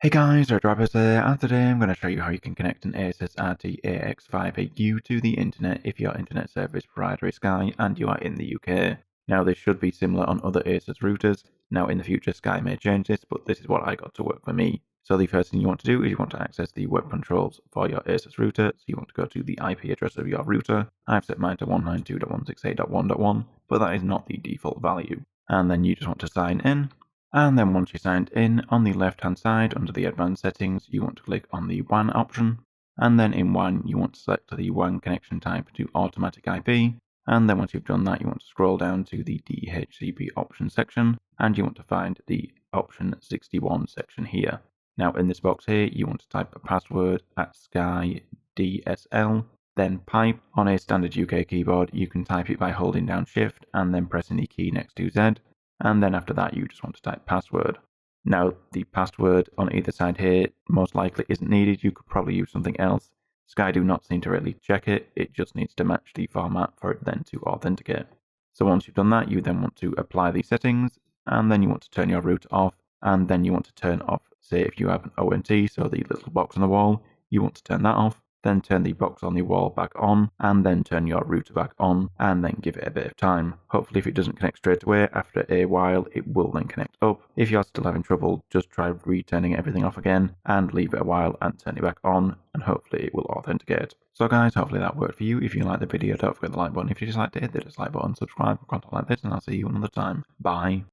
Hey guys, R4GE VipeRzZ here, and today I'm going to show you how you can connect an ASUS RT-AX58U to the internet if your internet service provider is Sky and you are in the UK. Now this should be similar on other ASUS routers. Now in the future Sky may change this, but this is what I got to work for me. So the first thing you want to do is you want to access the web controls for your ASUS router. So you want to go to the IP address of your router. I've set mine to 192.168.1.1, but that is not the default value. And then you just want to sign in. And then once you're signed in, on the left hand side under the advanced settings, you want to click on the WAN option. And then in WAN, you want to select the WAN connection type to automatic IP. And then once you've done that, you want to scroll down to the DHCP option section. And you want to find the option 61 section here. Now in this box here, you want to type a password at skydsl. Then pipe. On a standard UK keyboard, you can type it by holding down Shift and then pressing the key next to Z. And then after that you just want to type password. Now the password on either side here most likely isn't needed. You could probably use something else. Sky do not seem to really check it. It just needs to match the format for it then to authenticate. So once you've done that, you then want to apply these settings, and then you want to turn your router off, and then you want to turn off, say if you have an ONT, so the little box on the wall, you want to turn that off. Then turn the box on the wall back on, and then turn your router back on, and then give it a bit of time. Hopefully if it doesn't connect straight away, after a while it will then connect up. If you're still having trouble, just try returning everything off again, and leave it a while and turn it back on, and hopefully it will authenticate. So guys, hopefully that worked for you. If you liked the video, don't forget the like button. If you disliked it, hit the dislike button, subscribe for content like this, and I'll see you another time. Bye.